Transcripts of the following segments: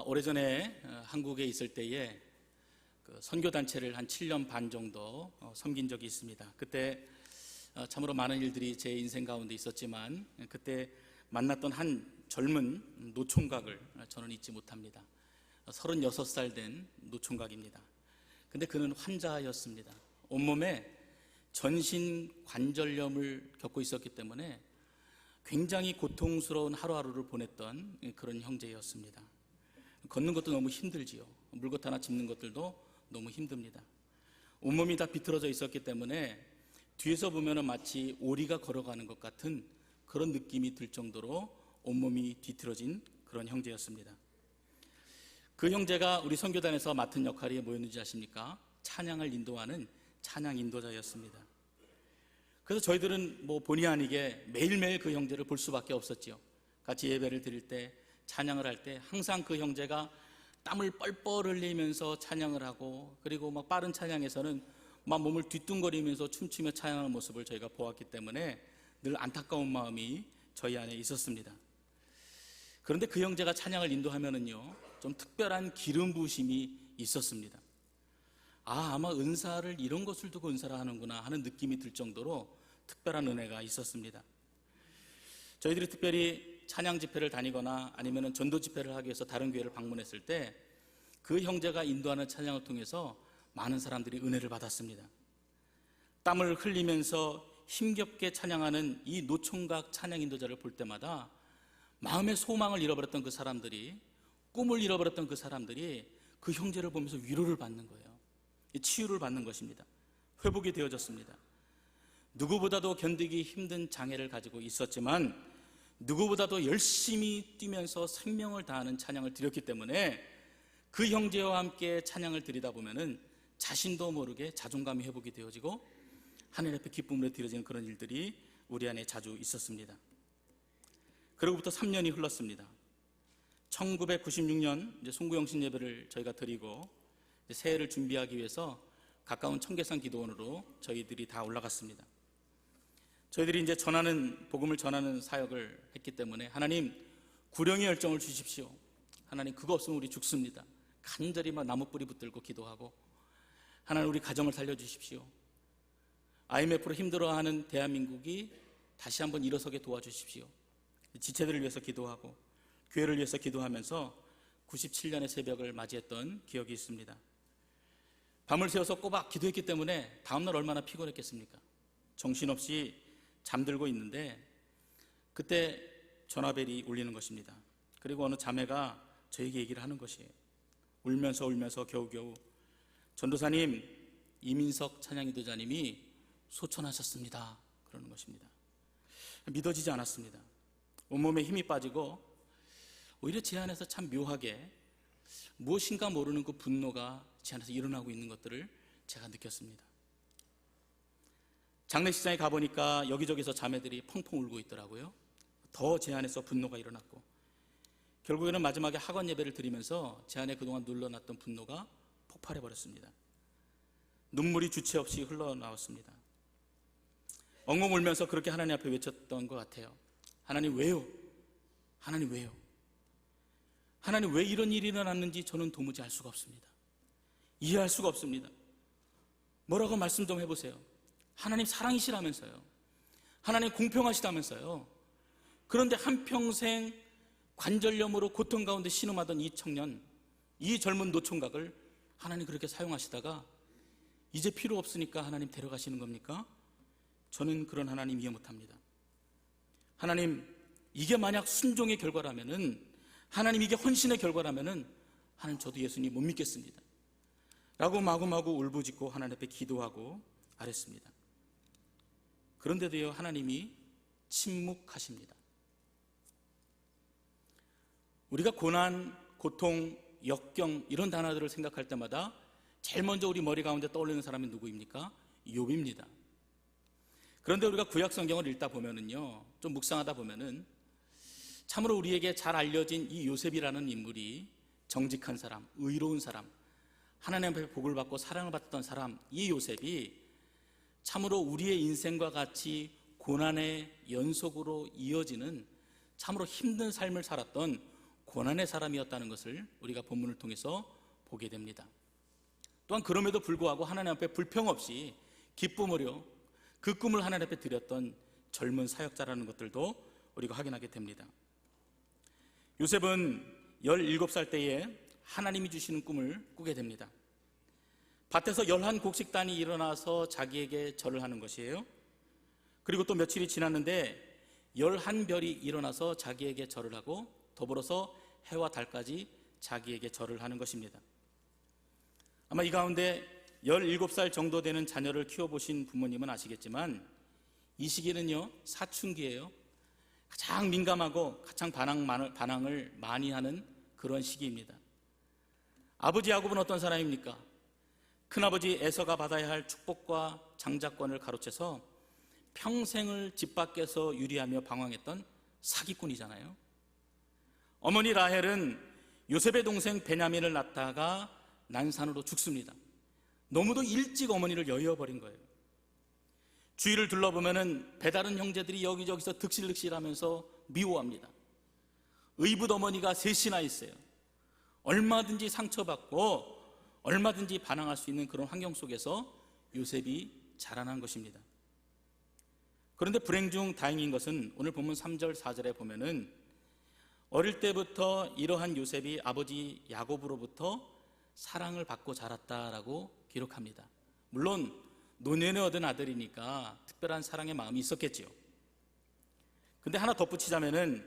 오래전에 한국에 있을 때에 그 선교단체를 한 7년 반 정도 섬긴 적이 있습니다. 그때 참으로 많은 일들이 제 인생 가운데 있었지만 그때 만났던 한 젊은 노총각을 저는 잊지 못합니다. 36살 된 노총각입니다. 근데 그는 환자였습니다. 온몸에 전신 관절염을 겪고 있었기 때문에 굉장히 고통스러운 하루하루를 보냈던 그런 형제였습니다. 걷는 것도 너무 힘들지요. 물것 하나 짚는 것들도 너무 힘듭니다. 온몸이 다 비틀어져 있었기 때문에 뒤에서 보면 마치 오리가 걸어가는 것 같은 그런 느낌이 들 정도로 온몸이 뒤틀어진 그런 형제였습니다. 그 형제가 우리 선교단에서 맡은 역할이 뭐였는지 아십니까? 찬양을 인도하는 찬양 인도자였습니다. 그래서 저희들은 본의 아니게 매일매일 그 형제를 볼 수밖에 없었지요. 같이 예배를 드릴 때, 찬양을 할 때 항상 그 형제가 땀을 뻘뻘 흘리면서 찬양을 하고, 그리고 빠른 찬양에서는 몸을 뒤뚱거리면서 춤추며 찬양하는 모습을 저희가 보았기 때문에 늘 안타까운 마음이 저희 안에 있었습니다. 그런데 그 형제가 찬양을 인도하면은요, 좀 특별한 기름 부으심이 있었습니다. 아마 은사를 이런 것을 두고 은사를 하는구나 하는 느낌이 들 정도로 특별한 은혜가 있었습니다. 저희들이 특별히 찬양 집회를 다니거나 아니면 전도 집회를 하기 위해서 다른 교회를 방문했을 때 그 형제가 인도하는 찬양을 통해서 많은 사람들이 은혜를 받았습니다. 땀을 흘리면서 힘겹게 찬양하는 이 노총각 찬양 인도자를 볼 때마다 마음의 소망을 잃어버렸던 그 사람들이, 꿈을 잃어버렸던 그 사람들이 그 형제를 보면서 위로를 받는 거예요. 치유를 받는 것입니다. 회복이 되어졌습니다. 누구보다도 견디기 힘든 장애를 가지고 있었지만 누구보다도 열심히 뛰면서 생명을 다하는 찬양을 드렸기 때문에 그 형제와 함께 찬양을 드리다 보면은 자신도 모르게 자존감이 회복이 되어지고 하늘 앞에 기쁨으로 드려지는 그런 일들이 우리 안에 자주 있었습니다. 그로부터 3년이 흘렀습니다. 1996년 송구영신 예배를 저희가 드리고 새해를 준비하기 위해서 가까운 청계산 기도원으로 저희들이 다 올라갔습니다. 저희들이 이제 복음을 전하는 사역을 했기 때문에 하나님 구령의 열정을 주십시오. 하나님 그거 없으면 우리 죽습니다. 간절히 나무 뿌리 붙들고 기도하고 하나님 우리 가정을 살려주십시오. IMF로 힘들어하는 대한민국이 다시 한번 일어서게 도와주십시오. 지체들을 위해서 기도하고 교회를 위해서 기도하면서 97년의 새벽을 맞이했던 기억이 있습니다. 밤을 새워서 꼬박 기도했기 때문에 다음날 얼마나 피곤했겠습니까? 정신없이 잠들고 있는데 그때 전화벨이 울리는 것입니다. 그리고 어느 자매가 저에게 얘기를 하는 것이에요. 울면서 겨우겨우 전도사님, 이민석 찬양인도자님이 소천하셨습니다. 그러는 것입니다. 믿어지지 않았습니다. 온몸에 힘이 빠지고 오히려 제 안에서 참 묘하게 무엇인가 모르는 그 분노가 제 안에서 일어나고 있는 것들을 제가 느꼈습니다. 장례식장에 가보니까 여기저기서 자매들이 펑펑 울고 있더라고요. 더 제 안에서 분노가 일어났고 결국에는 마지막에 학원 예배를 드리면서 제 안에 그동안 눌러놨던 분노가 폭발해버렸습니다. 눈물이 주체 없이 흘러나왔습니다. 엉엉 울면서 그렇게 하나님 앞에 외쳤던 것 같아요. 하나님 왜요? 하나님 왜요? 하나님 왜 이런 일이 일어났는지 저는 도무지 알 수가 없습니다. 이해할 수가 없습니다. 뭐라고 말씀 좀 해보세요. 하나님 사랑이시라면서요. 하나님 공평하시다면서요. 그런데 한평생 관절염으로 고통 가운데 신음하던 이 청년, 이 젊은 노총각을 하나님 그렇게 사용하시다가 이제 필요 없으니까 하나님 데려가시는 겁니까? 저는 그런 하나님 이해 못합니다. 하나님 이게 만약 순종의 결과라면은, 하나님 이게 헌신의 결과라면은 하나님 저도 예수님 못 믿겠습니다 라고 마구마구 울부짖고 하나님 앞에 기도하고 아랬습니다. 그런데도요 하나님이 침묵하십니다. 우리가 고난, 고통, 역경 이런 단어들을 생각할 때마다 제일 먼저 우리 머리 가운데 떠올리는 사람이 누구입니까? 욥입니다. 그런데 우리가 구약 성경을 읽다 보면은요, 좀 묵상하다 보면은 참으로 우리에게 잘 알려진 이 요셉이라는 인물이 정직한 사람, 의로운 사람, 하나님 앞에 복을 받고 사랑을 받던 사람, 이 요셉이 참으로 우리의 인생과 같이 고난의 연속으로 이어지는 참으로 힘든 삶을 살았던 고난의 사람이었다는 것을 우리가 본문을 통해서 보게 됩니다. 또한 그럼에도 불구하고 하나님 앞에 불평 없이 기쁨으로 그 꿈을 하나님 앞에 드렸던 젊은 사역자라는 것들도 우리가 확인하게 됩니다. 요셉은 17살 때에 하나님이 주시는 꿈을 꾸게 됩니다. 밭에서 11곡식단이 일어나서 자기에게 절을 하는 것이에요. 그리고 또 며칠이 지났는데 11별이 일어나서 자기에게 절을 하고 더불어서 해와 달까지 자기에게 절을 하는 것입니다. 아마 이 가운데 17살 정도 되는 자녀를 키워보신 부모님은 아시겠지만 이 시기는요, 사춘기예요. 가장 민감하고 가장 반항을 많이 하는 그런 시기입니다. 아버지 야곱은 어떤 사람입니까? 큰아버지 에서가 받아야 할 축복과 장자권을 가로채서 평생을 집 밖에서 유리하며 방황했던 사기꾼이잖아요. 어머니 라헬은 요셉의 동생 베냐민을 낳다가 난산으로 죽습니다. 너무도 일찍 어머니를 여의어버린 거예요. 주위를 둘러보면 배다른 형제들이 여기저기서 득실득실하면서 미워합니다. 의붓 어머니가 셋이나 있어요. 얼마든지 상처받고 얼마든지 반항할 수 있는 그런 환경 속에서 요셉이 자라난 것입니다. 그런데 불행 중 다행인 것은 오늘 본문 3절 4절에 보면은 어릴 때부터 이러한 요셉이 아버지 야곱으로부터 사랑을 받고 자랐다라고 기록합니다. 물론 노년에 얻은 아들이니까 특별한 사랑의 마음이 있었겠지요. 근데 하나 덧붙이자면은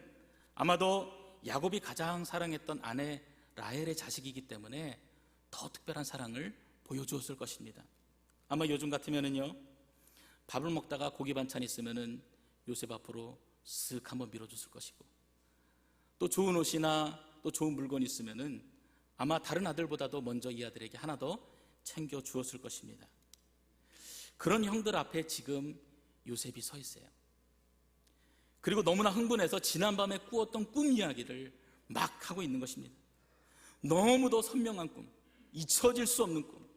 아마도 야곱이 가장 사랑했던 아내 라헬의 자식이기 때문에 더 특별한 사랑을 보여주었을 것입니다. 아마 요즘 같으면은요, 밥을 먹다가 고기 반찬 있으면은 요셉 앞으로 쓱 한번 밀어줬을 것이고, 또 좋은 옷이나 또 좋은 물건이 있으면은 아마 다른 아들보다도 먼저 이 아들에게 하나 더 챙겨 주었을 것입니다. 그런 형들 앞에 지금 요셉이 서 있어요. 그리고 너무나 흥분해서 지난밤에 꾸었던 꿈 이야기를 막 하고 있는 것입니다. 너무도 선명한 꿈, 잊혀질 수 없는 꿈,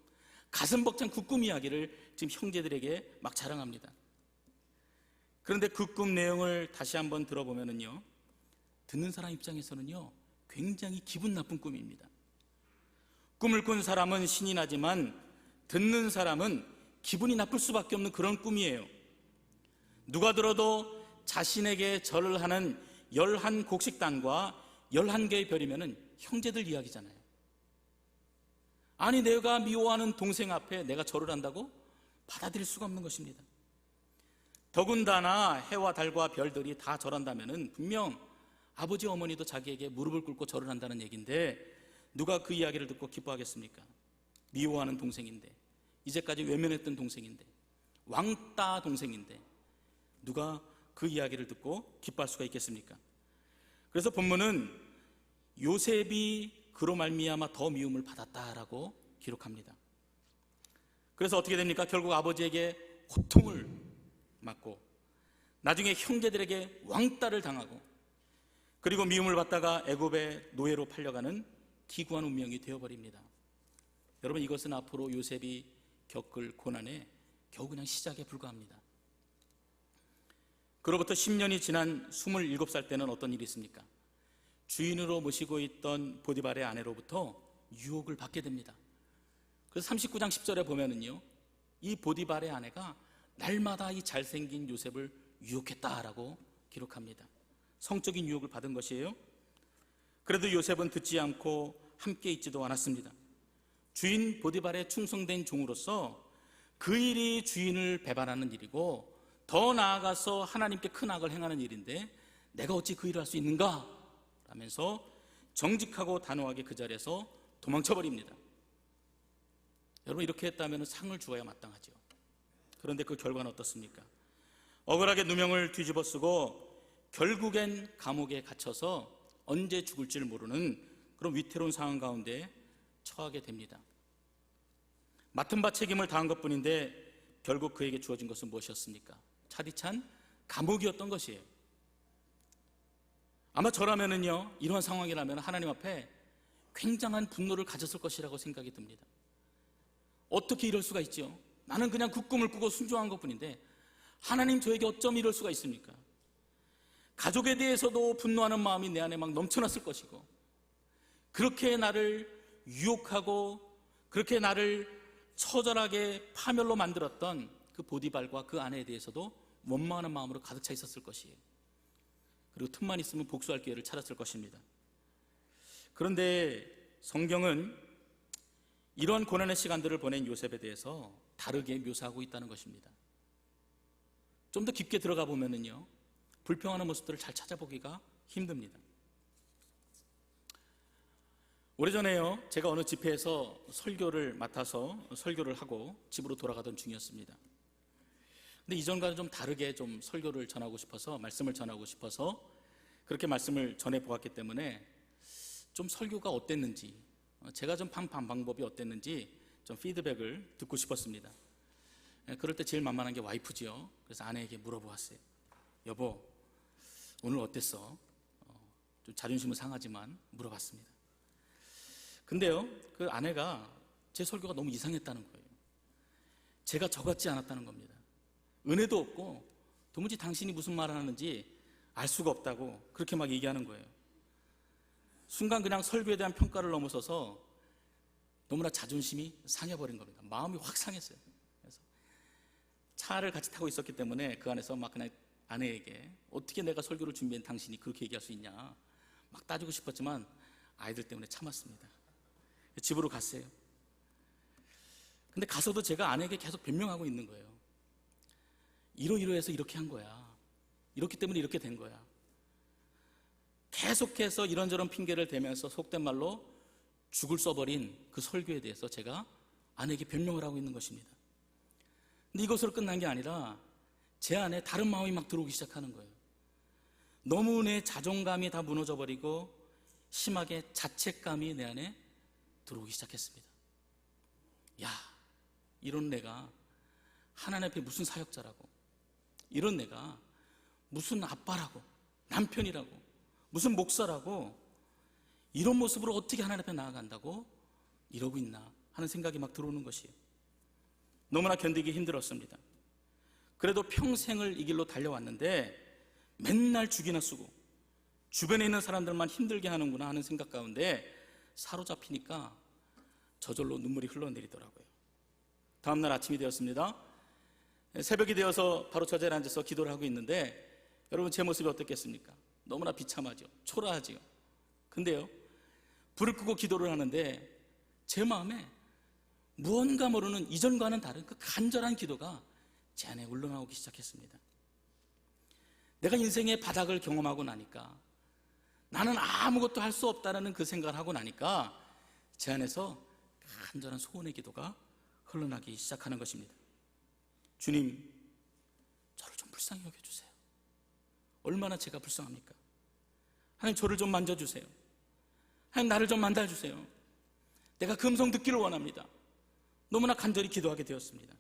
가슴 벅찬 그 꿈 이야기를 지금 형제들에게 막 자랑합니다. 그런데 그 꿈 내용을 다시 한번 들어보면은요, 듣는 사람 입장에서는요, 굉장히 기분 나쁜 꿈입니다. 꿈을 꾼 사람은 신이 나지만 듣는 사람은 기분이 나쁠 수밖에 없는 그런 꿈이에요. 누가 들어도 자신에게 절을 하는 11곡식단과 11개의 별이면은 형제들 이야기잖아요. 아니, 내가 미워하는 동생 앞에 내가 절을 한다고? 받아들일 수가 없는 것입니다. 더군다나 해와 달과 별들이 다 절한다면은 분명 아버지 어머니도 자기에게 무릎을 꿇고 절을 한다는 얘기인데 누가 그 이야기를 듣고 기뻐하겠습니까? 미워하는 동생인데, 이제까지 외면했던 동생인데, 왕따 동생인데 누가 그 이야기를 듣고 기뻐할 수가 있겠습니까? 그래서 본문은 요셉이 그로 말미암아 더 미움을 받았다라고 기록합니다. 그래서 어떻게 됩니까? 결국 아버지에게 고통을 맞고 나중에 형제들에게 왕따를 당하고 그리고 미움을 받다가 애굽의 노예로 팔려가는 기구한 운명이 되어버립니다. 여러분, 이것은 앞으로 요셉이 겪을 고난의 겨우 그냥 시작에 불과합니다. 그로부터 10년이 지난 27살 때는 어떤 일이 있습니까? 주인으로 모시고 있던 보디발의 아내로부터 유혹을 받게 됩니다. 그래서 39장 10절에 보면은요, 이 보디발의 아내가 날마다 이 잘생긴 요셉을 유혹했다라고 기록합니다. 성적인 유혹을 받은 것이에요. 그래도 요셉은 듣지 않고 함께 있지도 않았습니다. 주인 보디발의 충성된 종으로서 그 일이 주인을 배반하는 일이고 더 나아가서 하나님께 큰 악을 행하는 일인데 내가 어찌 그 일을 할 수 있는가? 라면서 정직하고 단호하게 그 자리에서 도망쳐버립니다. 여러분, 이렇게 했다면 상을 주어야 마땅하죠. 그런데 그 결과는 어떻습니까? 억울하게 누명을 뒤집어 쓰고 결국엔 감옥에 갇혀서 언제 죽을지를 모르는 그런 위태로운 상황 가운데 처하게 됩니다. 맡은 바 책임을 다한 것뿐인데 결국 그에게 주어진 것은 무엇이었습니까? 차디찬 감옥이었던 것이에요. 아마 저라면은요, 이러한 상황이라면 하나님 앞에 굉장한 분노를 가졌을 것이라고 생각이 듭니다. 어떻게 이럴 수가 있죠? 나는 그냥 그 꿈을 꾸고 순종한 것뿐인데 하나님, 저에게 어쩜 이럴 수가 있습니까? 가족에 대해서도 분노하는 마음이 내 안에 막 넘쳐났을 것이고 그렇게 나를 유혹하고 그렇게 나를 처절하게 파멸로 만들었던 그 보디발과 그 아내에 대해서도 원망하는 마음으로 가득 차 있었을 것이에요. 그리고 틈만 있으면 복수할 기회를 찾았을 것입니다. 그런데 성경은 이런 고난의 시간들을 보낸 요셉에 대해서 다르게 묘사하고 있다는 것입니다. 좀 더 깊게 들어가 보면은요, 불평하는 모습들을 잘 찾아보기가 힘듭니다. 오래전에요, 제가 어느 집회에서 설교를 맡아서 설교를 하고 집으로 돌아가던 중이었습니다. 근데 이전과는 좀 다르게 좀 설교를 전하고 싶어서, 말씀을 전하고 싶어서 그렇게 말씀을 전해 보았기 때문에 좀 설교가 어땠는지, 제가 좀 판판 방법이 어땠는지 좀 피드백을 듣고 싶었습니다. 그럴 때 제일 만만한 게 와이프지요. 그래서 아내에게 물어보았어요. 여보, 오늘 어땠어? 좀 자존심은 상하지만 물어봤습니다. 근데요, 그 아내가 제 설교가 너무 이상했다는 거예요. 제가 저 같지 않았다는 겁니다. 은혜도 없고 도무지 당신이 무슨 말을 하는지 알 수가 없다고 그렇게 막 얘기하는 거예요. 순간 그냥 설교에 대한 평가를 넘어서서 너무나 자존심이 상해버린 겁니다. 마음이 확 상했어요. 그래서 차를 같이 타고 있었기 때문에 그 안에서 막 그냥 아내에게 어떻게 내가 설교를 준비한 당신이 그렇게 얘기할 수 있냐 막 따지고 싶었지만 아이들 때문에 참았습니다. 집으로 갔어요. 근데 가서도 제가 아내에게 계속 변명하고 있는 거예요. 이러이러해서 이렇게 한 거야. 이렇기 때문에 이렇게 된 거야. 계속해서 이런저런 핑계를 대면서 속된 말로 죽을 써버린 그 설교에 대해서 제가 아내에게 변명을 하고 있는 것입니다. 근데 이것으로 끝난 게 아니라 제 안에 다른 마음이 막 들어오기 시작하는 거예요. 너무 내 자존감이 다 무너져버리고 심하게 자책감이 내 안에 들어오기 시작했습니다. 야, 이런 내가 하나님 앞에 무슨 사역자라고, 이런 내가 무슨 아빠라고, 남편이라고, 무슨 목사라고 이런 모습으로 어떻게 하나님 앞에 나아간다고 이러고 있나 하는 생각이 막 들어오는 것이에요. 너무나 견디기 힘들었습니다. 그래도 평생을 이 길로 달려왔는데 맨날 죽이나 쓰고 주변에 있는 사람들만 힘들게 하는구나 하는 생각 가운데 사로잡히니까 저절로 눈물이 흘러내리더라고요. 다음날 아침이 되었습니다. 새벽이 되어서 바로 저 자리에 앉아서 기도를 하고 있는데 여러분 제 모습이 어떻겠습니까? 너무나 비참하죠. 초라하죠. 근데요, 불을 끄고 기도를 하는데 제 마음에 무언가 모르는 이전과는 다른 그 간절한 기도가 제 안에 울러나오기 시작했습니다. 내가 인생의 바닥을 경험하고 나니까, 나는 아무것도 할 수 없다는 그 생각을 하고 나니까 제 안에서 간절한 소원의 기도가 흘러나기 시작하는 것입니다. 주님, 저를 좀 불쌍히 여겨주세요. 얼마나 제가 불쌍합니까? 하나님, 저를 좀 만져주세요. 하나님, 나를 좀 만나주세요. 내가 그 음성 듣기를 원합니다. 너무나 간절히 기도하게 되었습니다.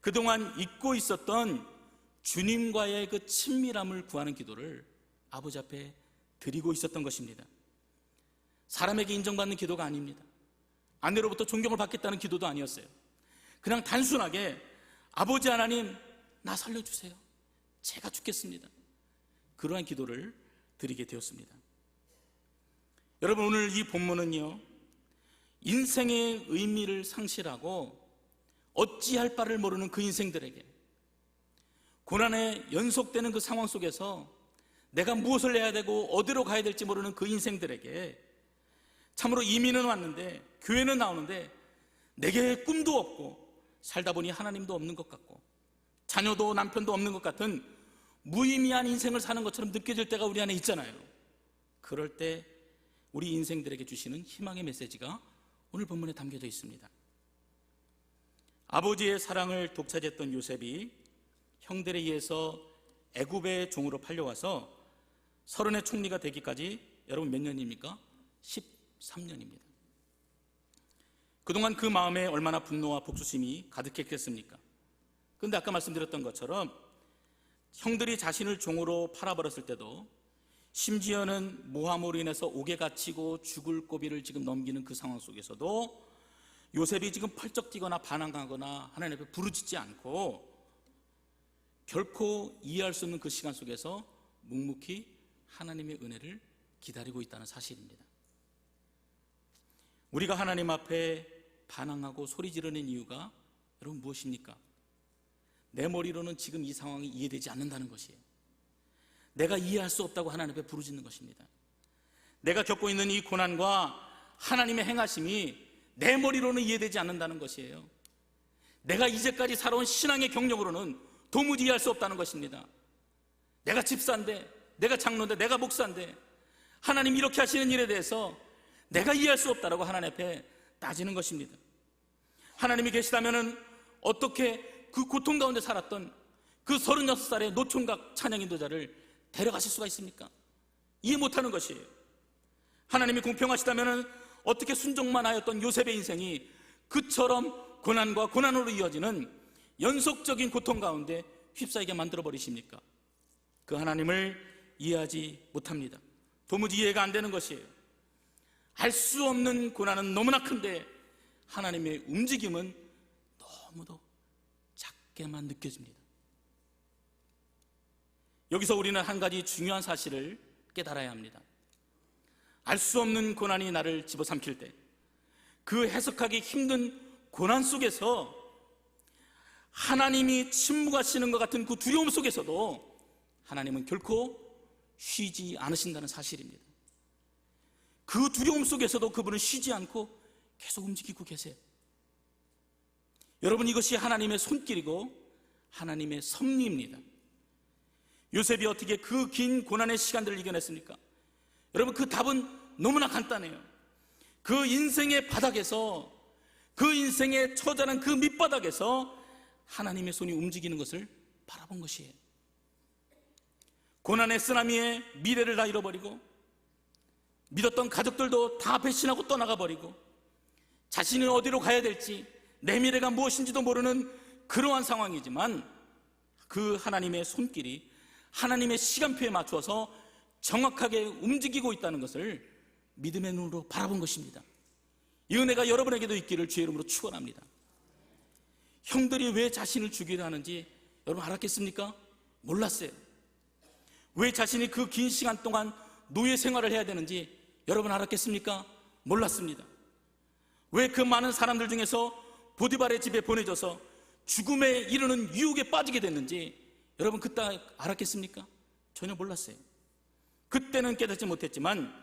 그동안 잊고 있었던 주님과의 그 친밀함을 구하는 기도를 아버지 앞에 드리고 있었던 것입니다. 사람에게 인정받는 기도가 아닙니다. 아내로부터 존경을 받겠다는 기도도 아니었어요. 그냥 단순하게 아버지 하나님, 나 살려주세요. 제가 죽겠습니다. 그러한 기도를 드리게 되었습니다. 여러분, 오늘 이 본문은요, 인생의 의미를 상실하고 어찌할 바를 모르는 그 인생들에게, 고난에 연속되는 그 상황 속에서 내가 무엇을 해야 되고 어디로 가야 될지 모르는 그 인생들에게, 참으로 이민은 왔는데 교회는 나오는데 내게 꿈도 없고 살다 보니 하나님도 없는 것 같고 자녀도 남편도 없는 것 같은 무의미한 인생을 사는 것처럼 느껴질 때가 우리 안에 있잖아요. 그럴 때 우리 인생들에게 주시는 희망의 메시지가 오늘 본문에 담겨져 있습니다. 아버지의 사랑을 독차지했던 요셉이 형들에 의해서 애굽의 종으로 팔려와서 30의 총리가 되기까지 여러분 몇 년입니까? 13년입니다. 그동안 그 마음에 얼마나 분노와 복수심이 가득했겠습니까? 그런데 아까 말씀드렸던 것처럼 형들이 자신을 종으로 팔아버렸을 때도, 심지어는 모함으로 인해서 옥에 갇히고 죽을 고비를 지금 넘기는 그 상황 속에서도 요셉이 지금 펄쩍 뛰거나 반항하거나 하나님 앞에 부르짖지 않고 결코 이해할 수 없는 그 시간 속에서 묵묵히 하나님의 은혜를 기다리고 있다는 사실입니다. 우리가 하나님 앞에 반항하고 소리 지르는 이유가 여러분 무엇입니까? 내 머리로는 지금 이 상황이 이해되지 않는다는 것이에요. 내가 이해할 수 없다고 하나님 앞에 부르짖는 것입니다. 내가 겪고 있는 이 고난과 하나님의 행하심이 내 머리로는 이해되지 않는다는 것이에요. 내가 이제까지 살아온 신앙의 경력으로는 도무지 이해할 수 없다는 것입니다. 내가 집사인데, 내가 장로인데, 내가 목사인데 하나님 이렇게 하시는 일에 대해서 내가 이해할 수 없다라고 하나님 앞에 따지는 것입니다. 하나님이 계시다면 어떻게 그 고통 가운데 살았던 그 36살의 노총각 찬양 인도자를 데려가실 수가 있습니까? 이해 못하는 것이에요. 하나님이 공평하시다면 어떻게 순종만 하였던 요셉의 인생이 그처럼 고난과 고난으로 이어지는 연속적인 고통 가운데 휩싸이게 만들어 버리십니까? 그 하나님을 이해하지 못합니다. 도무지 이해가 안 되는 것이에요. 알 수 없는 고난은 너무나 큰데 하나님의 움직임은 너무도 작게만 느껴집니다. 여기서 우리는 한 가지 중요한 사실을 깨달아야 합니다. 알 수 없는 고난이 나를 집어삼킬 때, 그 해석하기 힘든 고난 속에서 하나님이 침묵하시는 것 같은 그 두려움 속에서도 하나님은 결코 쉬지 않으신다는 사실입니다. 그 두려움 속에서도 그분은 쉬지 않고 계속 움직이고 계세요. 여러분, 이것이 하나님의 손길이고 하나님의 섭리입니다. 요셉이 어떻게 그 긴 고난의 시간들을 이겨냈습니까? 여러분, 그 답은 너무나 간단해요. 그 인생의 바닥에서, 그 인생의 처절한 그 밑바닥에서 하나님의 손이 움직이는 것을 바라본 것이에요. 고난의 쓰나미에 미래를 다 잃어버리고 믿었던 가족들도 다 배신하고 떠나가버리고 자신이 어디로 가야 될지, 내 미래가 무엇인지도 모르는 그러한 상황이지만 그 하나님의 손길이 하나님의 시간표에 맞춰서 정확하게 움직이고 있다는 것을 믿음의 눈으로 바라본 것입니다. 이 은혜가 여러분에게도 있기를 주의 이름으로 축원합니다. 형들이 왜 자신을 죽이려 하는지 여러분 알았겠습니까? 몰랐어요. 왜 자신이 그 긴 시간 동안 노예 생활을 해야 되는지 여러분 알았겠습니까? 몰랐습니다. 왜 그 많은 사람들 중에서 보디발의 집에 보내져서 죽음에 이르는 유혹에 빠지게 됐는지 여러분 그때 알았겠습니까? 전혀 몰랐어요. 그때는 깨닫지 못했지만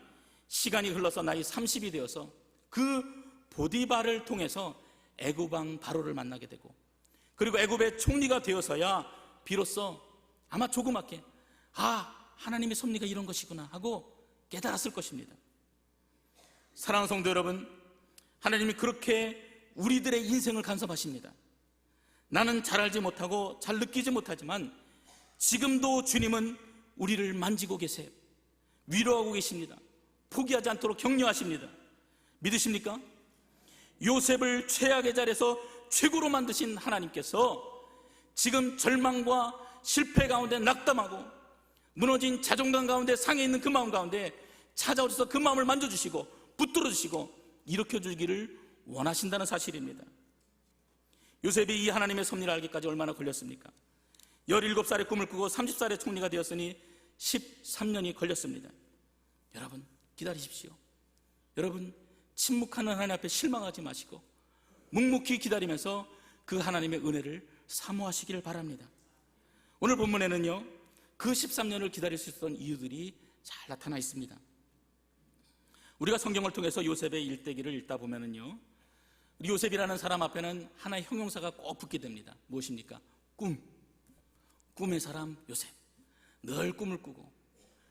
시간이 흘러서 나이 30이 되어서 그 보디발을 통해서 애굽 왕 바로를 만나게 되고, 그리고 애굽의 총리가 되어서야 비로소 아마 조그맣게 하나님의 섭리가 이런 것이구나 하고 깨달았을 것입니다. 사랑하는 성도 여러분, 하나님이 그렇게 우리들의 인생을 간섭하십니다. 나는 잘 알지 못하고 잘 느끼지 못하지만 지금도 주님은 우리를 만지고 계세요. 위로하고 계십니다. 포기하지 않도록 격려하십니다. 믿으십니까? 요셉을 최악의 자리에서 최고로 만드신 하나님께서 지금 절망과 실패 가운데 낙담하고 무너진 자존감 가운데 상해 있는 그 마음 가운데 찾아오셔서 그 마음을 만져주시고 붙들어 주시고 일으켜주기를 원하신다는 사실입니다. 요셉이 이 하나님의 섭리를 알기까지 얼마나 걸렸습니까? 17살에 꿈을 꾸고 30살에 총리가 되었으니 13년이 걸렸습니다. 여러분 기다리십시오. 여러분 침묵하는 하나님 앞에 실망하지 마시고 묵묵히 기다리면서 그 하나님의 은혜를 사모하시기를 바랍니다. 오늘 본문에는요, 그 13년을 기다릴 수 있었던 이유들이 잘 나타나 있습니다. 우리가 성경을 통해서 요셉의 일대기를 읽다 보면은요, 우리 요셉이라는 사람 앞에는 하나의 형용사가 꼭 붙게 됩니다. 무엇입니까? 꿈의 사람 요셉. 늘 꿈을 꾸고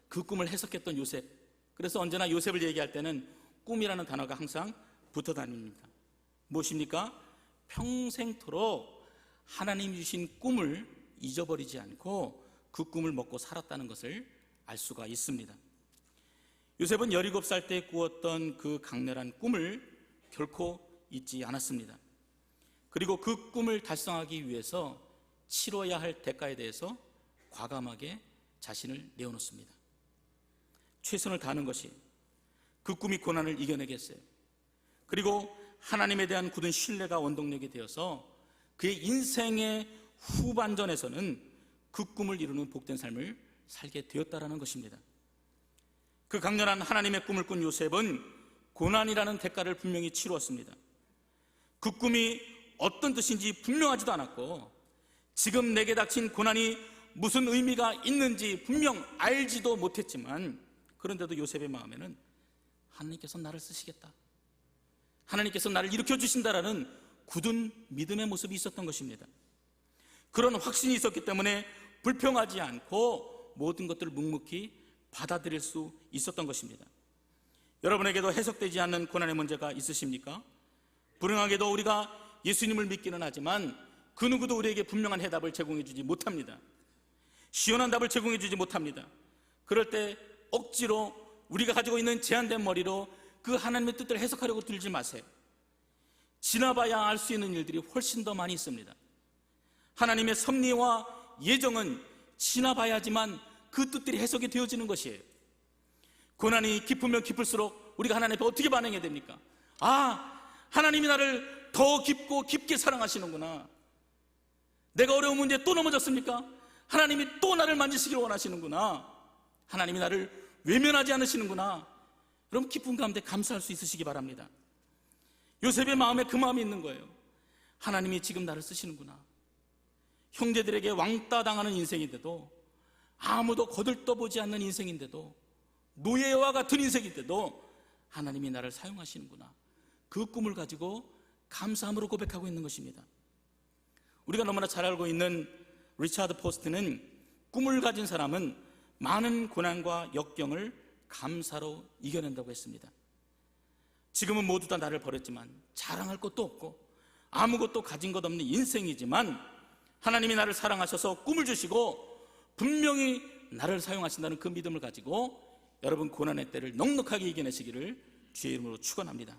그 꿈을 해석했던 요셉. 그래서 언제나 요셉을 얘기할 때는 꿈이라는 단어가 항상 붙어 다닙니다. 무엇입니까? 평생토록 하나님 주신 꿈을 잊어버리지 않고 그 꿈을 먹고 살았다는 것을 알 수가 있습니다. 요셉은 17살 때 꾸었던 그 강렬한 꿈을 결코 잊지 않았습니다. 그리고 그 꿈을 달성하기 위해서 치러야 할 대가에 대해서 과감하게 자신을 내어놓습니다. 최선을 다하는 것이 그 꿈이 고난을 이겨내겠어요. 그리고 하나님에 대한 굳은 신뢰가 원동력이 되어서 그의 인생의 후반전에서는 그 꿈을 이루는 복된 삶을 살게 되었다라는 것입니다. 그 강렬한 하나님의 꿈을 꾼 요셉은 고난이라는 대가를 분명히 치루었습니다. 그 꿈이 어떤 뜻인지 분명하지도 않았고 지금 내게 닥친 고난이 무슨 의미가 있는지 분명 알지도 못했지만 그런데도 요셉의 마음에는 하나님께서 나를 쓰시겠다, 하나님께서 나를 일으켜 주신다라는 굳은 믿음의 모습이 있었던 것입니다. 그런 확신이 있었기 때문에 불평하지 않고 모든 것들을 묵묵히 받아들일 수 있었던 것입니다. 여러분에게도 해석되지 않는 고난의 문제가 있으십니까? 불행하게도 우리가 예수님을 믿기는 하지만 그 누구도 우리에게 분명한 해답을 제공해 주지 못합니다. 시원한 답을 제공해 주지 못합니다. 그럴 때 억지로 우리가 가지고 있는 제한된 머리로 그 하나님의 뜻을 해석하려고 들지 마세요. 지나봐야 알 수 있는 일들이 훨씬 더 많이 있습니다. 하나님의 섭리와 예정은 지나봐야지만 그 뜻들이 해석이 되어지는 것이에요. 고난이 깊으면 깊을수록 우리가 하나님 앞에 어떻게 반응해야 됩니까? 아, 하나님이 나를 더 깊고 깊게 사랑하시는구나. 내가 어려운 문제에 또 넘어졌습니까? 하나님이 또 나를 만지시길 원하시는구나. 하나님이 나를 외면하지 않으시는구나. 여러분 기쁨 가운데 감사할 수 있으시기 바랍니다. 요셉의 마음에 그 마음이 있는 거예요. 하나님이 지금 나를 쓰시는구나. 형제들에게 왕따 당하는 인생인데도, 아무도 거들떠보지 않는 인생인데도, 노예와 같은 인생인데도 하나님이 나를 사용하시는구나. 그 꿈을 가지고 감사함으로 고백하고 있는 것입니다. 우리가 너무나 잘 알고 있는 리차드 포스트는 꿈을 가진 사람은 많은 고난과 역경을 감사로 이겨낸다고 했습니다. 지금은 모두 다 나를 버렸지만 자랑할 것도 없고 아무것도 가진 것 없는 인생이지만 하나님이 나를 사랑하셔서 꿈을 주시고 분명히 나를 사용하신다는 그 믿음을 가지고 여러분 고난의 때를 넉넉하게 이겨내시기를 주의 이름으로 축원합니다.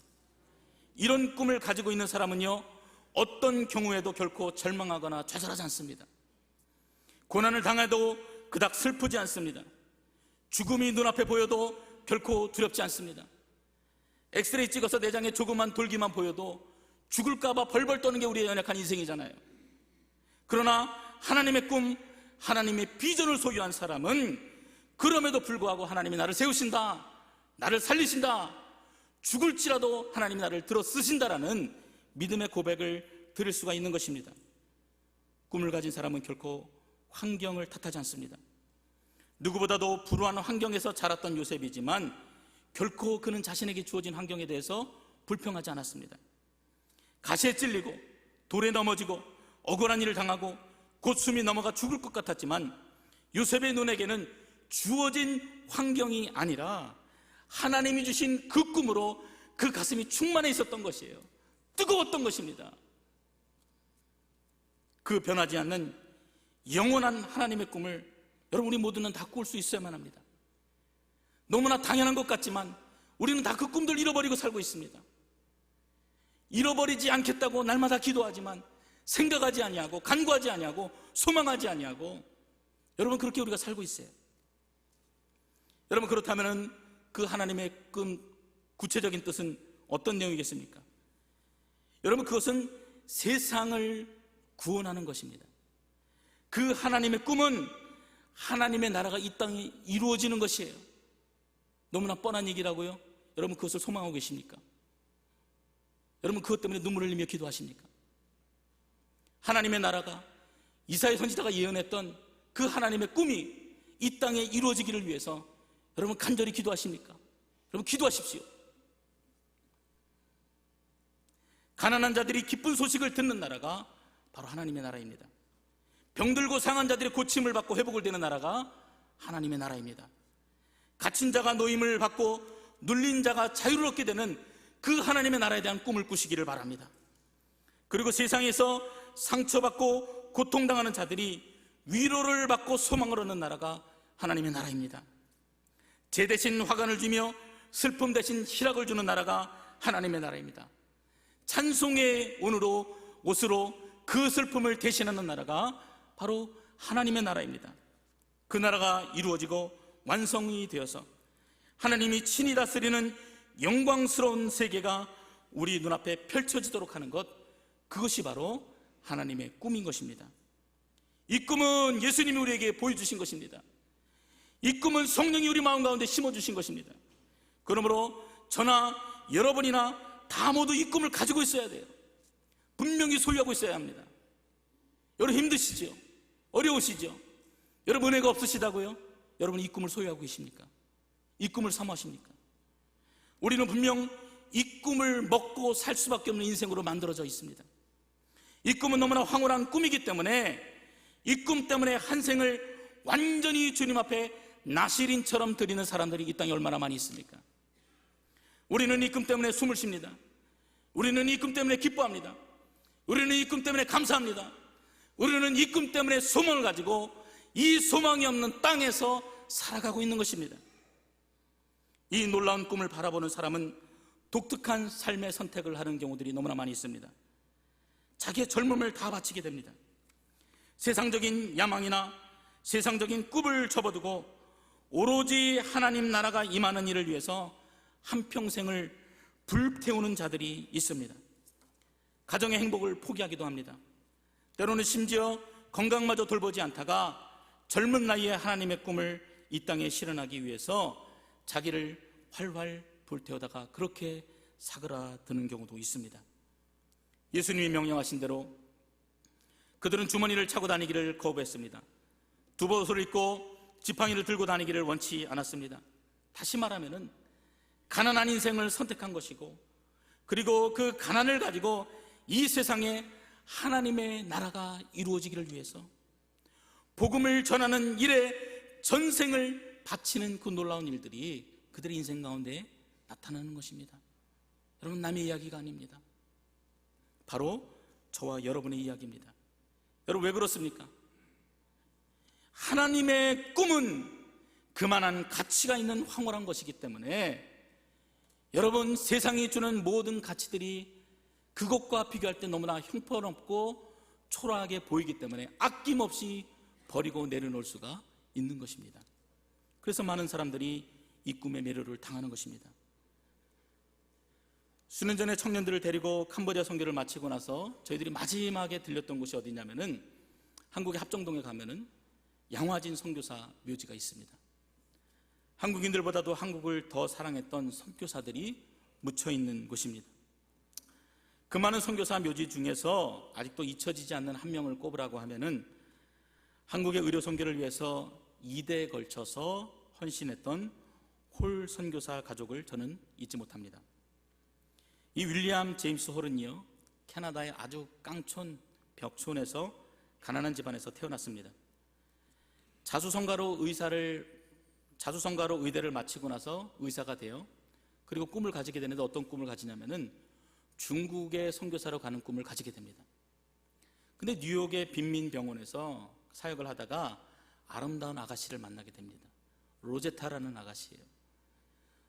이런 꿈을 가지고 있는 사람은요, 어떤 경우에도 결코 절망하거나 좌절하지 않습니다. 고난을 당해도 그닥 슬프지 않습니다. 죽음이 눈앞에 보여도 결코 두렵지 않습니다. 엑스레이 찍어서 내장에 조그만 돌기만 보여도 죽을까봐 벌벌 떠는 게 우리의 연약한 인생이잖아요. 그러나 하나님의 꿈, 하나님의 비전을 소유한 사람은 그럼에도 불구하고 하나님이 나를 세우신다, 나를 살리신다, 죽을지라도 하나님이 나를 들어 쓰신다라는 믿음의 고백을 들을 수가 있는 것입니다. 꿈을 가진 사람은 결코 환경을 탓하지 않습니다. 누구보다도 불우한 환경에서 자랐던 요셉이지만 결코 그는 자신에게 주어진 환경에 대해서 불평하지 않았습니다. 가시에 찔리고 돌에 넘어지고 억울한 일을 당하고 곧 숨이 넘어가 죽을 것 같았지만 요셉의 눈에게는 주어진 환경이 아니라 하나님이 주신 그 꿈으로 그 가슴이 충만해 있었던 것이에요. 뜨거웠던 것입니다. 그 변하지 않는 영원한 하나님의 꿈을 여러분 우리 모두는 다 꿀 수 있어야만 합니다. 너무나 당연한 것 같지만 우리는 다 그 꿈들 잃어버리고 살고 있습니다. 잃어버리지 않겠다고 날마다 기도하지만 생각하지 아니하고 간구하지 아니하고 소망하지 아니하고 여러분 그렇게 우리가 살고 있어요. 여러분 그렇다면 그 하나님의 꿈 구체적인 뜻은 어떤 내용이겠습니까? 여러분 그것은 세상을 구원하는 것입니다. 그 하나님의 꿈은 하나님의 나라가 이 땅에 이루어지는 것이에요. 너무나 뻔한 얘기라고요? 여러분 그것을 소망하고 계십니까? 여러분 그것 때문에 눈물을 흘리며 기도하십니까? 하나님의 나라가 이사야 선지자가 예언했던 그 하나님의 꿈이 이 땅에 이루어지기를 위해서 여러분 간절히 기도하십니까? 여러분 기도하십시오. 가난한 자들이 기쁜 소식을 듣는 나라가 바로 하나님의 나라입니다. 병들고 상한 자들이 고침을 받고 회복을 되는 나라가 하나님의 나라입니다. 갇힌 자가 노임을 받고 눌린 자가 자유를 얻게 되는 그 하나님의 나라에 대한 꿈을 꾸시기를 바랍니다. 그리고 세상에서 상처받고 고통당하는 자들이 위로를 받고 소망을 얻는 나라가 하나님의 나라입니다. 재 대신 화관을 주며 슬픔 대신 희락을 주는 나라가 하나님의 나라입니다. 찬송의 옷으로 그 슬픔을 대신하는 나라가 바로 하나님의 나라입니다. 그 나라가 이루어지고 완성이 되어서 하나님이 친히 다스리는 영광스러운 세계가 우리 눈앞에 펼쳐지도록 하는 것, 그것이 바로 하나님의 꿈인 것입니다. 이 꿈은 예수님이 우리에게 보여주신 것입니다. 이 꿈은 성령이 우리 마음 가운데 심어주신 것입니다. 그러므로 저나 여러분이나 다 모두 이 꿈을 가지고 있어야 돼요. 분명히 소유하고 있어야 합니다. 여러분 힘드시죠? 어려우시죠? 여러분 은혜가 없으시다고요? 여러분 이 꿈을 소유하고 계십니까? 이 꿈을 사모하십니까? 우리는 분명 이 꿈을 먹고 살 수밖에 없는 인생으로 만들어져 있습니다. 이 꿈은 너무나 황홀한 꿈이기 때문에 이 꿈 때문에 한 생을 완전히 주님 앞에 나시린처럼 드리는 사람들이 이 땅에 얼마나 많이 있습니까? 우리는 이 꿈 때문에 숨을 쉽니다. 우리는 이 꿈 때문에 기뻐합니다. 우리는 이 꿈 때문에 감사합니다. 우리는 이 꿈 때문에 소망을 가지고 이 소망이 없는 땅에서 살아가고 있는 것입니다. 이 놀라운 꿈을 바라보는 사람은 독특한 삶의 선택을 하는 경우들이 너무나 많이 있습니다. 자기의 젊음을 다 바치게 됩니다. 세상적인 야망이나 세상적인 꿈을 접어두고 오로지 하나님 나라가 임하는 일을 위해서 한평생을 불태우는 자들이 있습니다. 가정의 행복을 포기하기도 합니다. 때로는 심지어 건강마저 돌보지 않다가 젊은 나이에 하나님의 꿈을 이 땅에 실현하기 위해서 자기를 활활 불태우다가 그렇게 사그라드는 경우도 있습니다. 예수님이 명령하신 대로 그들은 주머니를 차고 다니기를 거부했습니다. 두봇을 입고 지팡이를 들고 다니기를 원치 않았습니다. 다시 말하면 가난한 인생을 선택한 것이고, 그리고 그 가난을 가지고 이 세상에 하나님의 나라가 이루어지기를 위해서 복음을 전하는 일에 전생을 바치는 그 놀라운 일들이 그들의 인생 가운데 나타나는 것입니다. 여러분, 남의 이야기가 아닙니다. 바로 저와 여러분의 이야기입니다. 여러분, 왜 그렇습니까? 하나님의 꿈은 그만한 가치가 있는 황홀한 것이기 때문에 여러분, 세상이 주는 모든 가치들이 그것과 비교할 때 너무나 형편없고 초라하게 보이기 때문에 아낌없이 버리고 내려놓을 수가 있는 것입니다. 그래서 많은 사람들이 이 꿈의 매료를 당하는 것입니다. 수년 전에 청년들을 데리고 캄보디아 선교를 마치고 나서 저희들이 마지막에 들렸던 곳이 어디냐면은 한국의 합정동에 가면은 양화진 선교사 묘지가 있습니다. 한국인들보다도 한국을 더 사랑했던 선교사들이 묻혀있는 곳입니다. 그 많은 선교사 묘지 중에서 아직도 잊혀지지 않는 한 명을 꼽으라고 하면은 한국의 의료 선교를 위해서 2대에 걸쳐서 헌신했던 홀 선교사 가족을 저는 잊지 못합니다. 이 윌리엄 제임스 홀은요, 캐나다의 아주 깡촌 벽촌에서 가난한 집안에서 태어났습니다. 자수성가로 의대를 마치고 나서 의사가 돼요. 그리고 꿈을 가지게 되는데 어떤 꿈을 가지냐면은 중국의 선교사로 가는 꿈을 가지게 됩니다. 근데 뉴욕의 빈민병원에서 사역을 하다가 아름다운 아가씨를 만나게 됩니다. 로제타라는 아가씨예요.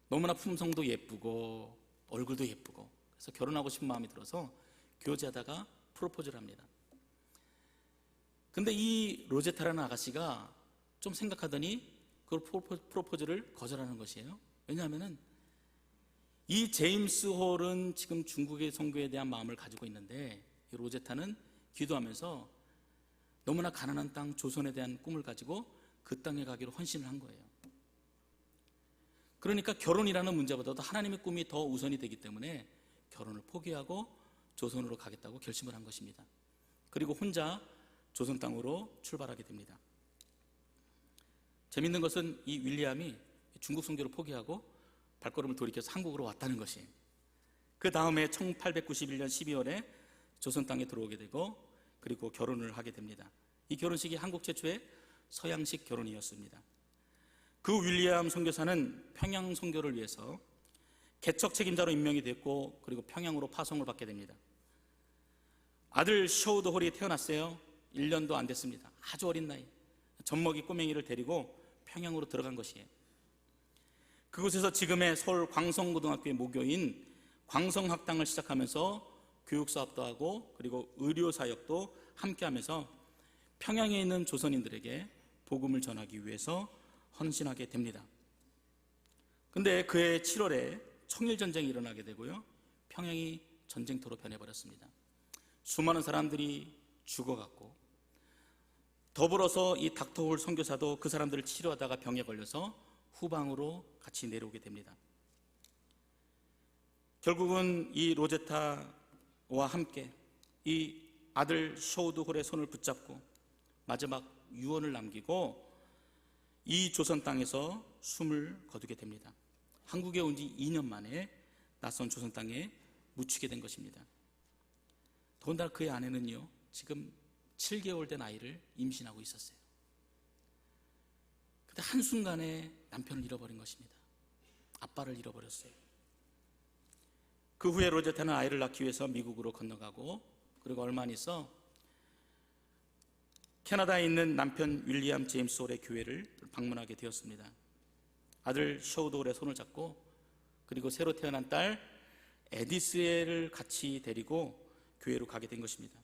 너무나 품성도 예쁘고 얼굴도 예쁘고, 그래서 결혼하고 싶은 마음이 들어서 교제하다가 프로포즈를 합니다. 근데 이 로제타라는 아가씨가 좀 생각하더니 그 프로포즈를 거절하는 것이에요. 왜냐하면은 이 제임스 홀은 지금 중국의 선교에 대한 마음을 가지고 있는데 이 로제타는 기도하면서 너무나 가난한 땅 조선에 대한 꿈을 가지고 그 땅에 가기로 헌신을 한 거예요. 그러니까 결혼이라는 문제보다도 하나님의 꿈이 더 우선이 되기 때문에 결혼을 포기하고 조선으로 가겠다고 결심을 한 것입니다. 그리고 혼자 조선 땅으로 출발하게 됩니다. 재밌는 것은 이 윌리엄이 중국 선교를 포기하고 발걸음을 돌이켜서 한국으로 왔다는 것이에요. 그 다음에 1891년 12월에 조선 땅에 들어오게 되고 그리고 결혼을 하게 됩니다. 이 결혼식이 한국 최초의 서양식 결혼이었습니다. 그 윌리엄 선교사는 평양 선교를 위해서 개척 책임자로 임명이 됐고 그리고 평양으로 파송을 받게 됩니다. 아들 셔우드 홀이 태어났어요. 1년도 안 됐습니다. 아주 어린 나이, 젖먹이 꼬맹이를 데리고 평양으로 들어간 것이에요. 그곳에서 지금의 서울 광성고등학교의 모교인 광성학당을 시작하면서 교육사업도 하고 그리고 의료사역도 함께하면서 평양에 있는 조선인들에게 복음을 전하기 위해서 헌신하게 됩니다. 근데 그해 7월에 청일전쟁이 일어나게 되고요, 평양이 전쟁터로 변해버렸습니다. 수많은 사람들이 죽어갔고 더불어서 이 닥터홀 선교사도 그 사람들을 치료하다가 병에 걸려서 후방으로 같이 내려오게 됩니다. 결국은 이 로제타와 함께 이 아들 셔우드 홀의 손을 붙잡고 마지막 유언을 남기고 이 조선 땅에서 숨을 거두게 됩니다. 한국에 온 지 2년 만에 낯선 조선 땅에 묻히게 된 것입니다. 더군다나 그의 아내는요, 지금 7개월 된 아이를 임신하고 있었어요. 근데 한순간에 남편을 잃어버린 것입니다. 아빠를 잃어버렸어요. 그 후에 로제타는 아이를 낳기 위해서 미국으로 건너가고, 그리고 얼마 안 있어 캐나다에 있는 남편 윌리엄 제임스 홀의 교회를 방문하게 되었습니다. 아들 셔우드 홀의 손을 잡고, 그리고 새로 태어난 딸 에디스를 같이 데리고 교회로 가게 된 것입니다.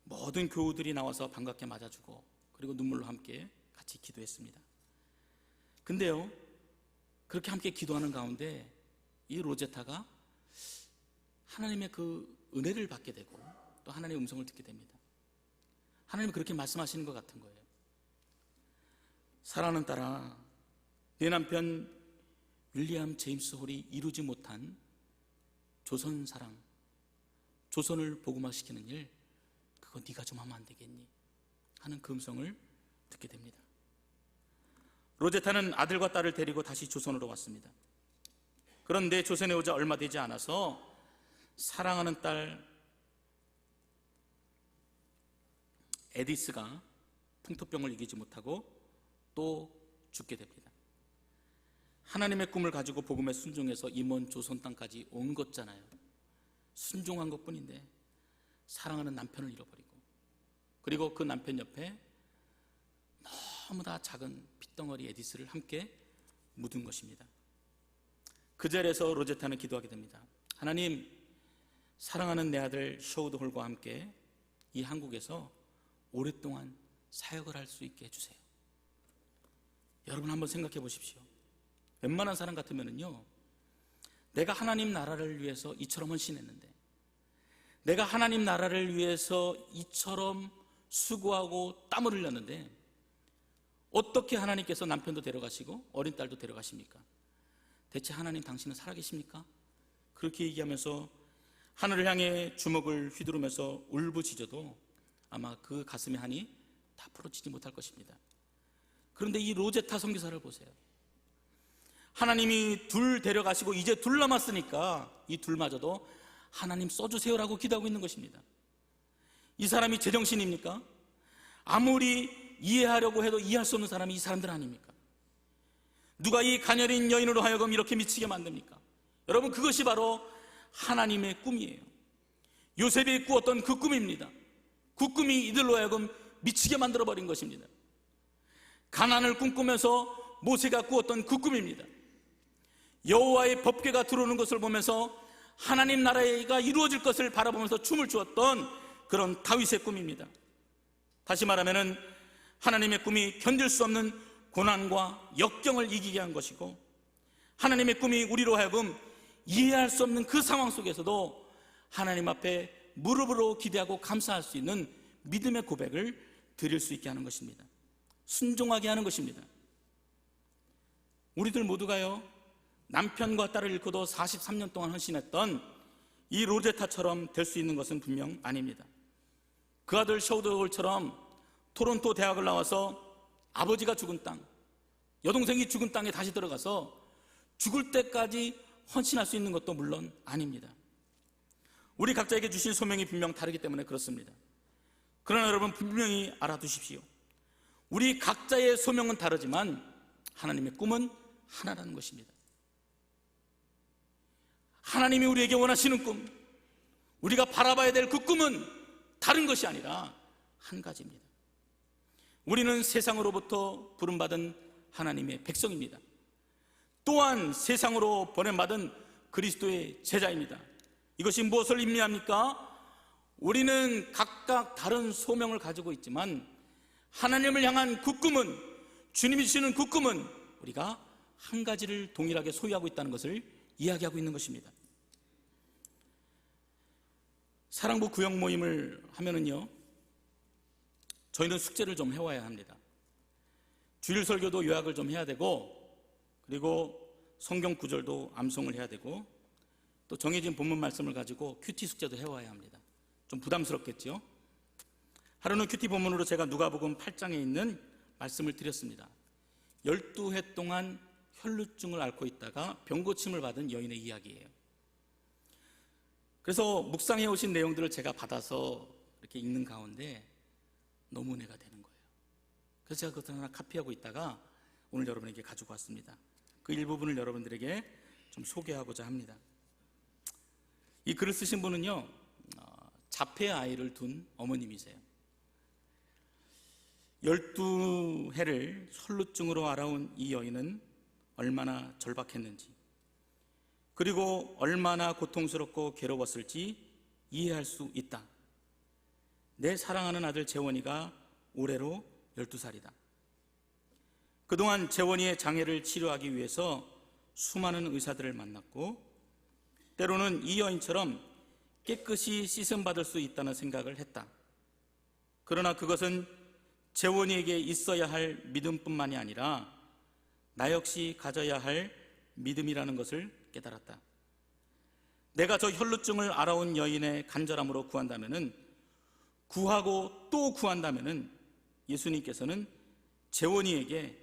모든 교우들이 나와서 반갑게 맞아주고, 그리고 눈물로 함께 같이 기도했습니다. 근데요, 그렇게 함께 기도하는 가운데 이 로제타가 하나님의 그 은혜를 받게 되고, 또 하나님의 음성을 듣게 됩니다. 하나님은 그렇게 말씀하시는 것 같은 거예요. 사랑하는 딸아, 내 남편 윌리엄 제임스 홀이 이루지 못한 조선 사랑, 조선을 복음화시키는 일, 그거 네가 좀 하면 안 되겠니? 하는 그 음성을 듣게 됩니다. 로제타는 아들과 딸을 데리고 다시 조선으로 왔습니다. 그런데 조선에 오자 얼마 되지 않아서 사랑하는 딸 에디스가 풍토병을 이기지 못하고 또 죽게 됩니다. 하나님의 꿈을 가지고 복음에 순종해서 임원 조선 땅까지 온 것잖아요. 순종한 것뿐인데 사랑하는 남편을 잃어버리고, 그리고 그 남편 옆에 너무나 작은 핏덩어리 에디스를 함께 묻은 것입니다. 그 자리에서 로제타는 기도하게 됩니다. 하나님, 사랑하는 내 아들 셔우드 홀과 함께 이 한국에서 오랫동안 사역을 할 수 있게 해주세요. 여러분 한번 생각해 보십시오. 웬만한 사람 같으면요, 내가 하나님 나라를 위해서 이처럼 헌신했는데, 내가 하나님 나라를 위해서 이처럼 수고하고 땀을 흘렸는데 어떻게 하나님께서 남편도 데려가시고 어린 딸도 데려가십니까? 대체 하나님 당신은 살아계십니까? 그렇게 얘기하면서 하늘을 향해 주먹을 휘두르면서 울부짖어도 아마 그 가슴의 한이 다 풀어지지 못할 것입니다. 그런데 이 로제타 선교사를 보세요. 하나님이 둘 데려가시고 이제 둘 남았으니까 이 둘마저도 하나님 써주세요라고 기도하고 있는 것입니다. 이 사람이 제정신입니까? 아무리 이해하려고 해도 이해할 수 없는 사람이 이 사람들 아닙니까? 누가 이 가녀린 여인으로 하여금 이렇게 미치게 만듭니까? 여러분, 그것이 바로 하나님의 꿈이에요. 요셉이 꾸었던 그 꿈입니다. 그 꿈이 이들로 하여금 미치게 만들어버린 것입니다. 가난을 꿈꾸면서 모세가 꾸었던 그 꿈입니다. 여호와의 법궤가 들어오는 것을 보면서 하나님 나라가 이루어질 것을 바라보면서 춤을 추었던 그런 다윗의 꿈입니다. 다시 말하면 하나님의 꿈이 견딜 수 없는 고난과 역경을 이기게 한 것이고, 하나님의 꿈이 우리로 하여금 이해할 수 없는 그 상황 속에서도 하나님 앞에 무릎으로 기대하고 감사할 수 있는 믿음의 고백을 드릴 수 있게 하는 것입니다. 순종하게 하는 것입니다. 우리들 모두가요, 남편과 딸을 잃고도 43년 동안 헌신했던 이 로제타처럼 될 수 있는 것은 분명 아닙니다. 그 아들 셔우드 홀처럼 토론토 대학을 나와서 아버지가 죽은 땅, 여동생이 죽은 땅에 다시 들어가서 죽을 때까지 헌신할 수 있는 것도 물론 아닙니다. 우리 각자에게 주신 소명이 분명 다르기 때문에 그렇습니다. 그러나 여러분, 분명히 알아두십시오. 우리 각자의 소명은 다르지만 하나님의 꿈은 하나라는 것입니다. 하나님이 우리에게 원하시는 꿈, 우리가 바라봐야 될 그 꿈은 다른 것이 아니라 한 가지입니다. 우리는 세상으로부터 부름받은 하나님의 백성입니다. 또한 세상으로 보냄받은 그리스도의 제자입니다. 이것이 무엇을 의미합니까? 우리는 각각 다른 소명을 가지고 있지만 하나님을 향한 그 꿈은, 주님이 주시는 그 꿈은 우리가 한 가지를 동일하게 소유하고 있다는 것을 이야기하고 있는 것입니다. 사랑부 구역 모임을 하면은요, 저희는 숙제를 좀 해와야 합니다. 주일 설교도 요약을 좀 해야 되고, 그리고 성경 구절도 암송을 해야 되고, 또 정해진 본문 말씀을 가지고 큐티 숙제도 해와야 합니다. 좀 부담스럽겠죠? 하루는 큐티 본문으로 제가 누가복음 8장에 있는 말씀을 드렸습니다. 12해 동안 혈루증을 앓고 있다가 병고침을 받은 여인의 이야기예요. 그래서 묵상해 오신 내용들을 제가 받아서 이렇게 읽는 가운데 너무 은혜가 되는 거예요. 그래서 제가 그것을 하나 카피하고 있다가 오늘 여러분에게 가지고 왔습니다. 그 일부분을 여러분들에게 좀 소개하고자 합니다. 이 글을 쓰신 분은요, 자폐 아이를 둔 어머님이세요. 12해를 혈루증으로 앓아온 이 여인은 얼마나 절박했는지, 그리고 얼마나 고통스럽고 괴로웠을지 이해할 수 있다. 내 사랑하는 아들 재원이가 올해로 12살이다. 그동안 재원이의 장애를 치료하기 위해서 수많은 의사들을 만났고, 때로는 이 여인처럼 깨끗이 씻음받을 수 있다는 생각을 했다. 그러나 그것은 재원이에게 있어야 할 믿음뿐만이 아니라 나 역시 가져야 할 믿음이라는 것을 깨달았다. 내가 저 혈루증을 앓아온 여인의 간절함으로 구한다면은, 구하고 또 구한다면은 예수님께서는 재원이에게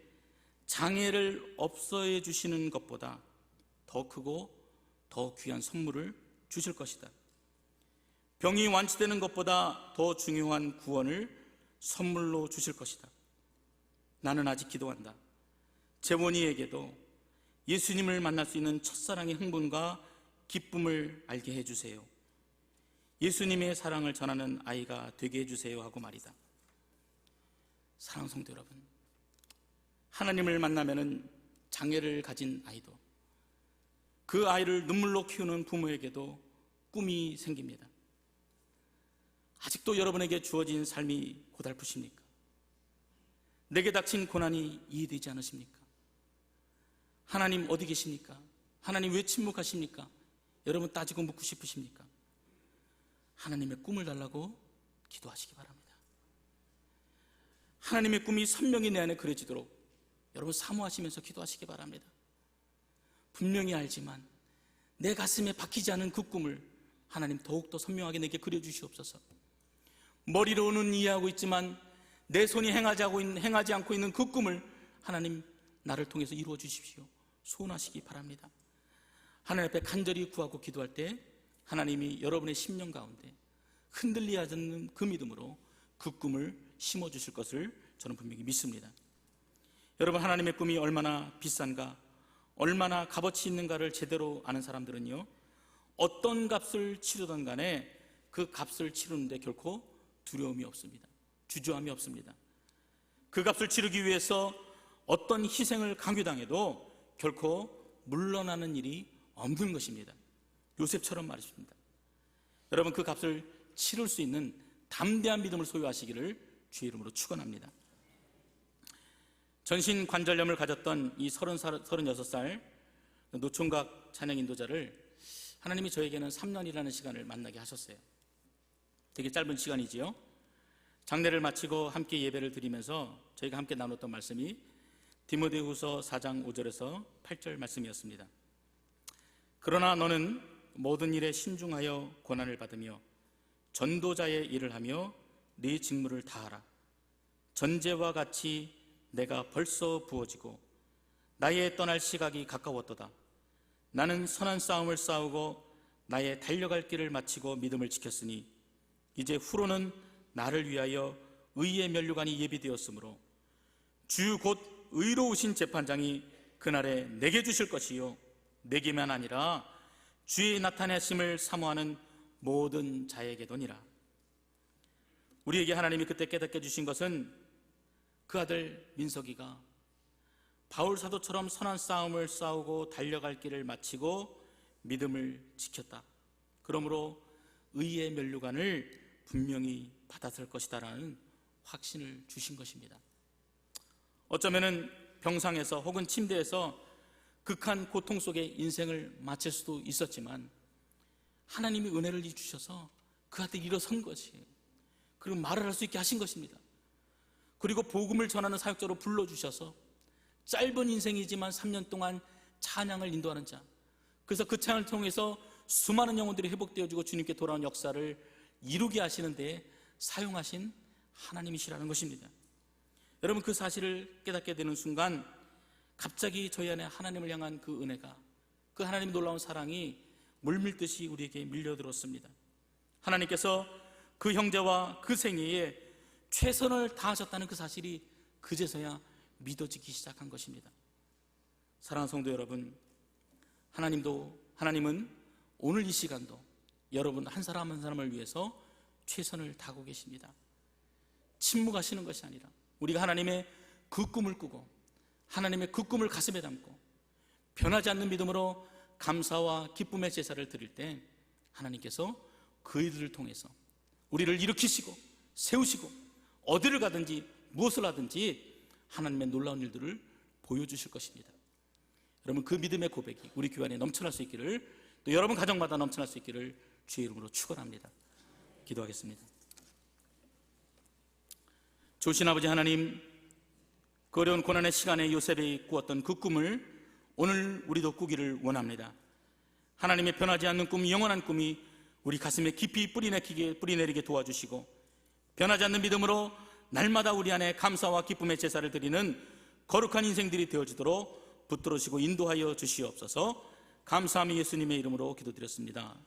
장애를 없애해 주시는 것보다 더 크고 더 귀한 선물을 주실 것이다. 병이 완치되는 것보다 더 중요한 구원을 선물로 주실 것이다. 나는 아직 기도한다. 재원이에게도 예수님을 만날 수 있는 첫사랑의 흥분과 기쁨을 알게 해주세요. 예수님의 사랑을 전하는 아이가 되게 해주세요 하고 말이다. 사랑하는 성도 여러분, 하나님을 만나면은 장애를 가진 아이도, 그 아이를 눈물로 키우는 부모에게도 꿈이 생깁니다. 아직도 여러분에게 주어진 삶이 고달프십니까? 내게 닥친 고난이 이해되지 않으십니까? 하나님 어디 계십니까? 하나님 왜 침묵하십니까? 여러분 따지고 묻고 싶으십니까? 하나님의 꿈을 달라고 기도하시기 바랍니다. 하나님의 꿈이 선명히 내 안에 그려지도록 여러분 사모하시면서 기도하시기 바랍니다. 분명히 알지만 내 가슴에 박히지 않은 그 꿈을 하나님 더욱더 선명하게 내게 그려주시옵소서. 머리로는 이해하고 있지만 내 손이 행하지 않고 있는 그 꿈을 하나님 나를 통해서 이루어 주십시오. 소원하시기 바랍니다. 하나님 앞에 간절히 구하고 기도할 때 하나님이 여러분의 심령 가운데 흔들리지 않는 그 믿음으로 그 꿈을 심어주실 것을 저는 분명히 믿습니다. 여러분, 하나님의 꿈이 얼마나 비싼가, 얼마나 값어치 있는가를 제대로 아는 사람들은요, 어떤 값을 치르던 간에 그 값을 치르는데 결코 두려움이 없습니다. 주저함이 없습니다. 그 값을 치르기 위해서 어떤 희생을 강요당해도 결코 물러나는 일이 없는 것입니다. 요셉처럼 말입니다. 여러분, 그 값을 치를 수 있는 담대한 믿음을 소유하시기를 주의 이름으로 축원합니다. 전신관절염을 가졌던 이 36살 노총각 찬양 인도자를 하나님이 저에게는 3년이라는 시간을 만나게 하셨어요. 되게 짧은 시간이지요. 장례를 마치고 함께 예배를 드리면서 저희가 함께 나눴던 말씀이 디모데후서 4장 5절에서 8절 말씀이었습니다. 그러나 너는 모든 일에 신중하여 고난을 받으며 전도자의 일을 하며 네 직무를 다하라. 전제와 같이 내가 벌써 부어지고 나의 떠날 시각이 가까웠도다. 나는 선한 싸움을 싸우고 나의 달려갈 길을 마치고 믿음을 지켰으니 이제 후로는 나를 위하여 의의 면류관이 예비되었으므로 주 곧 의로우신 재판장이 그날에 내게 주실 것이요 내게만 아니라 주의 나타내심을 사모하는 모든 자에게도니라. 우리에게 하나님이 그때 깨닫게 주신 것은 그 아들 민석이가 바울 사도처럼 선한 싸움을 싸우고 달려갈 길을 마치고 믿음을 지켰다. 그러므로 의의 면류관을 분명히 받았을 것이다라는 확신을 주신 것입니다. 어쩌면은 병상에서 혹은 침대에서 극한 고통 속에 인생을 마칠 수도 있었지만 하나님이 은혜를 주셔서 그 아들이 일어선 것이에요. 그리고 말을 할 수 있게 하신 것입니다. 그리고 복음을 전하는 사역자로 불러주셔서 짧은 인생이지만 3년 동안 찬양을 인도하는 자, 그래서 그 찬양을 통해서 수많은 영혼들이 회복되어지고 주님께 돌아온 역사를 이루게 하시는 데에 사용하신 하나님이시라는 것입니다. 여러분, 그 사실을 깨닫게 되는 순간 갑자기 저희 안에 하나님을 향한 그 은혜가, 그 하나님의 놀라운 사랑이 물밀듯이 우리에게 밀려들었습니다. 하나님께서 그 형제와 그 생애에 최선을 다하셨다는 그 사실이 그제서야 믿어지기 시작한 것입니다. 사랑하는 성도 여러분, 하나님은 오늘 이 시간도 여러분 한 사람 한 사람을 위해서 최선을 다하고 계십니다. 침묵하시는 것이 아니라 우리가 하나님의 그 꿈을 꾸고 하나님의 그 꿈을 가슴에 담고 변하지 않는 믿음으로 감사와 기쁨의 제사를 드릴 때 하나님께서 그 일들을 통해서 우리를 일으키시고 세우시고 어디를 가든지 무엇을 하든지 하나님의 놀라운 일들을 보여주실 것입니다. 여러분, 그 믿음의 고백이 우리 교회 안에 넘쳐날 수 있기를, 또 여러분 가정마다 넘쳐날 수 있기를 주의 이름으로 축원합니다. 기도하겠습니다. 좋으신 아버지 하나님, 그 어려운 고난의 시간에 요셉이 꾸었던 그 꿈을 오늘 우리도 꾸기를 원합니다. 하나님의 변하지 않는 꿈, 영원한 꿈이 우리 가슴에 깊이 뿌리내리게 도와주시고, 변하지 않는 믿음으로 날마다 우리 안에 감사와 기쁨의 제사를 드리는 거룩한 인생들이 되어지도록 붙들어주시고 인도하여 주시옵소서. 감사함이 예수님의 이름으로 기도드렸습니다.